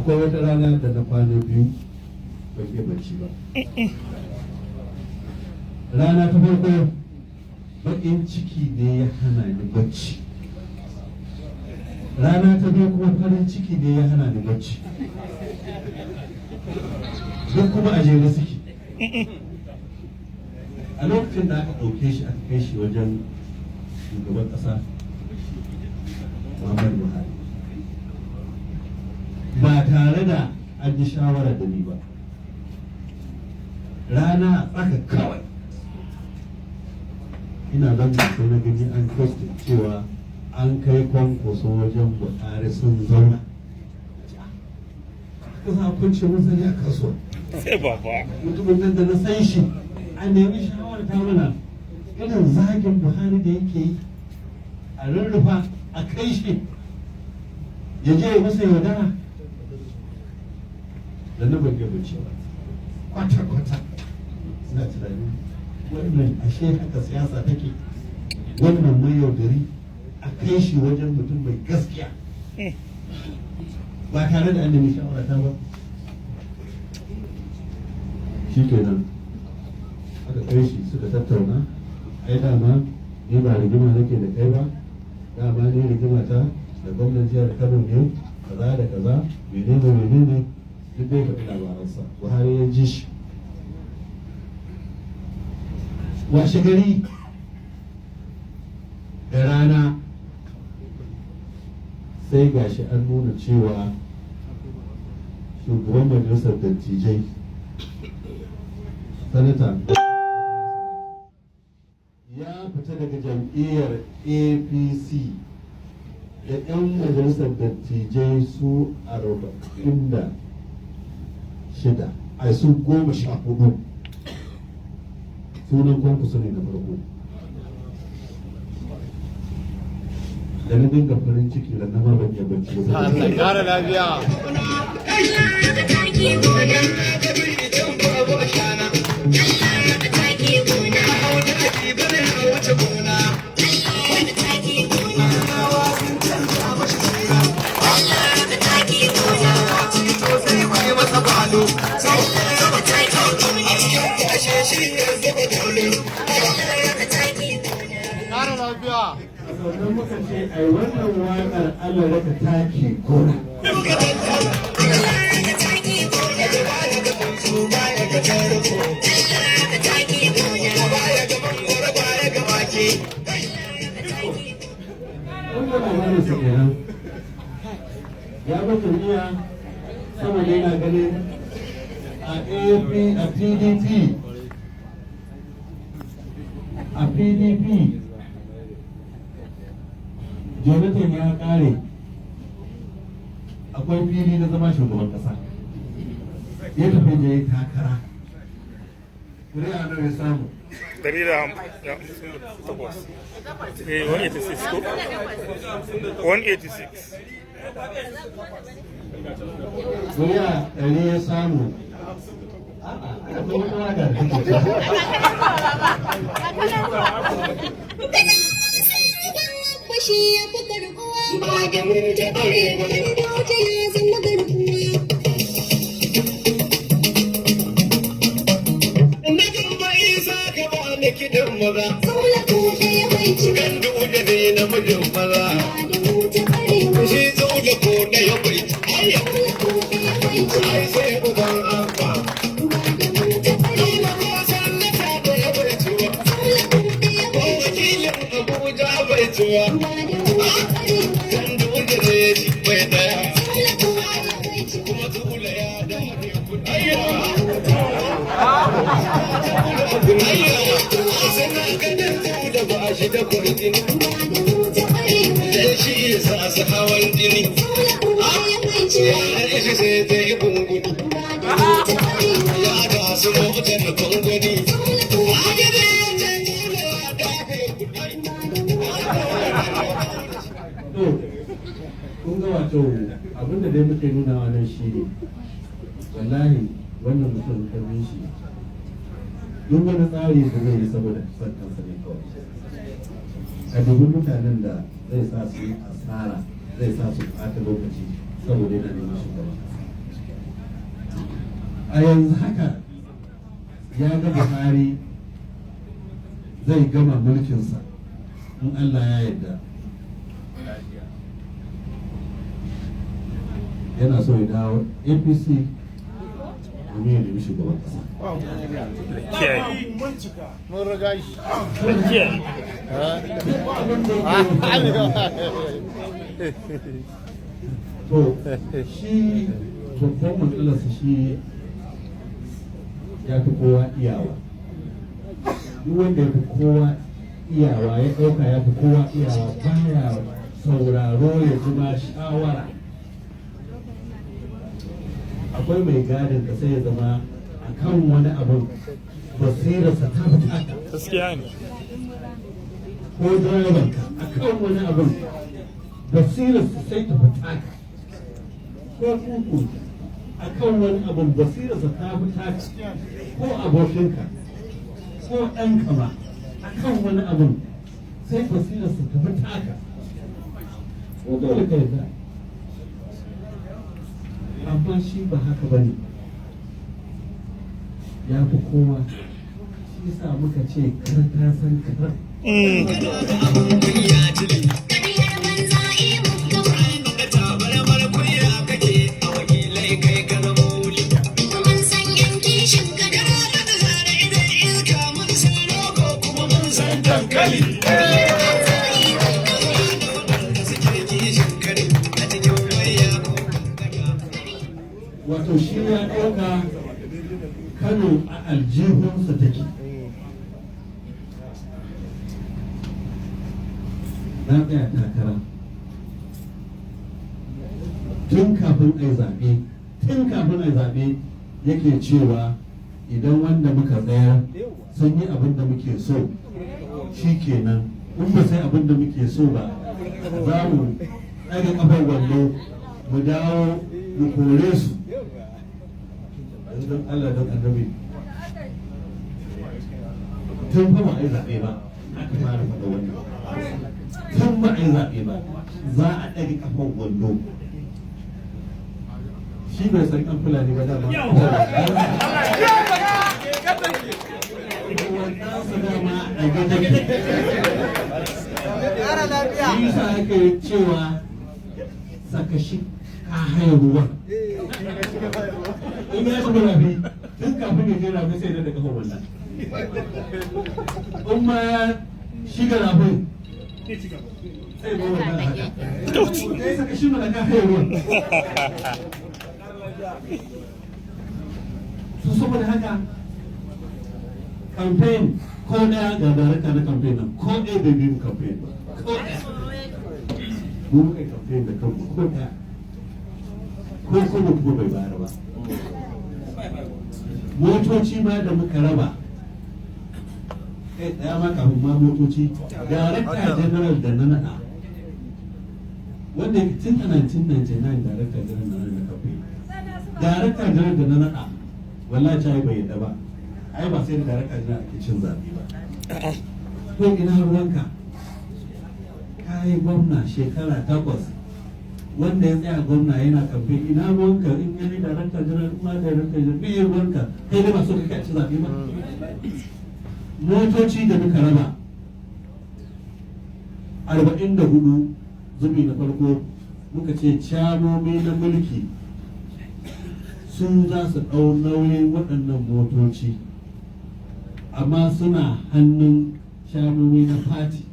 akwai wata rana da na kwana biyu ban iya bacci ba. Rana ta farko baƙin ciki ne ya hana ni bacci. Rana ta biyu kuma farin ciki ne ya hana ni bacci. Duk kuma a jere suke. A lokacin da aka ɗauke shi aka kai shi wajen shugaban ƙasa Muhammadu Buhari ba tare da an yi shawara da ni ba, rana tsaka kawai ina zan sai na gani an posta cewa an kai kwankwaso wajen Buhari sun zauna. Kusa kun ce mun sani a kasuwa sai baba mutumin nan da na san shi a nemi shawara ta mana irin zagin Buhari da yake yi a rarrufa a kai shi ya je masa yaudara da na ban gaba cewa kwata-kwata suna tunani wannan ashe haka siyasa take, wannan mai yaudari a kai shi wajen mutum mai gaskiya ba tare da an nemi shawara ta ba. Shi kenan aka kai shi suka tattauna, ai dama ni ba rigima nake da kai ba, dama ni rigima ta da gwamnan jihar Kano ne, kaza da kaza, menene duk dai faɗi labaransa. Buhari ya ji shi. Washe gari da rana sai gashi an nuna cewa shugaban majalisar dattijai sanata ya fita daga jam'iyyar APC da 'yan majalisar dattijai su 46 ai su 14 sunan kwankwaso ne na farko. Da na dinga farin ciki da na ma ban iya bacci ba. Allah kara lafiya. Kara lafiya. Sannan muka ce ai wannan waƙar Allah raka taki gona. Ya ba jami'a saboda yana ganin a PDP Jonathan ya kare, akwai fili na zama shugaban kasa, ya tafi da ya takara. Kuri'a nawa ya samu? 186 ko? 186. Kuri'a 100 ya samu. Shi ya fi garkuwa ba da mun ta arewa ganduje ya zama garkuwa. Na gamba isa ka ba ni kidan maza. Saula kuɗe ya bai ci Ganduje ne na mijin maza. ba da mun ta arewa. Shi zaune ko da ya bai ci. Saula kuɗe ya bai ci Ai sai uban abba. ba da mun ta arewa. Ko sallata da ya bai ci wa. Saula kuɗe ya Ko bai ci wakilin Abuja bai ci wa. ba da mun ta arewa. Ganduje ne shi bai daya. Saula kuɗe ya bai ci Kuma Zula ya dame kuɗi. Ayya. Suna ganin da ba shi da kurjini. ba da mun ta arewa. Da shi sa su hawan jini. Saula kuɗe ya bai ci Ya shi sai ta yi gunguni. ba da mun ta arewa. Ya ga su motar gunguni. Saula kuɗe A gida ya canji da ya dafe kuɗi. ba da mun ta arewa. To, kun ga wato abinda dai muke nunawa nan shi ne, wallahi wannan mutum karfin shi duk wani tsari da zai yi saboda son kansa ne kawai. A dubi mutanen da zai sa su yi asara, zai sa su ɓata lokaci saboda yana neman shugaban kasa. a yanzu haka ya ga Buhari zai gama mulkinsa in Allah ya yarda, yana so ya dawo APC domin ya nemi shugaban ƙasa. Mun riga shi. To shi babban matsalarsa shi ya fi kowa iyawa. Duk wanda ya fi kowa iyawa ya ɗauka ya fi kowa iyawa baya sauraro ya kuma shawara. Akwai mai gadin ka sai ya zama a kan wani abin basirarsa ta fita. Gaskiya ne. Ko direban ka a kan wani abin basirarsa sai ta fita. Ko kuku a kan wani abin basirarsa ta fita. Ko abokinka ko ɗanka ma a kan wani abin sai basirarsa ta fita. Ko dole ka yarda. Amma shi ba haka ba ne, ya fi kowa, shi sa muka ce kar ta san kar. Wato shi ya ɗauka Kano a aljihunsa take. Na tsaya takara tun kafin a yi zaɓe, yake cewa idan wanda muka tsayar sun yi abin da muke so shi kenan, in ba sai abin da muke so ba za mu ɗaga ƙafar wando mu dawo mu kore su. Don Allah don annabi tun fa ba a yi zaɓe ba aka fara faɗa wannan, tun ba a yi zaɓe ba za a ɗaga ƙafar wando. Shi bai san kan Fulani ba dama shi sa ake cewa saka shi ka haya ruwa. In ya shiga rafi tun kafin ya je rafi sai da kafa wannan. In ma ya shiga rafin sai ba wannan haka. Sai saka shi mana ka haya ruwa. Su saboda haka campaign ko ɗaya ga darakta na campaign nan ko ɗaya bai biyu campaign ba. Ko ɗaya. Mu muka campaign da kanmu ko ɗaya. Ko kuma bai bayar ba. Motoci ma da muka raba kai daya ma kafin ma motoci, darakta general da na naɗa wanda tun a 1999 darakta general na kafe, darakta general da na naɗa wallahi ta bai yadda ba, ai ba sai da darakta general ake cin zaɓe ba. Ko ina ruwanka ka yi gwamna shekara 8 wanda ya tsaya gwamna yana kamfe, ina ruwanka in yi darakta jiran kuma darakta jiran biyar ruwanka kai da masu kake a ci zaɓe ba. Motoci da muka raba 44 zubi na farko muka ce camomi na mulki sun za su ɗau nauyin waɗannan motoci amma suna hannun camomi na fati.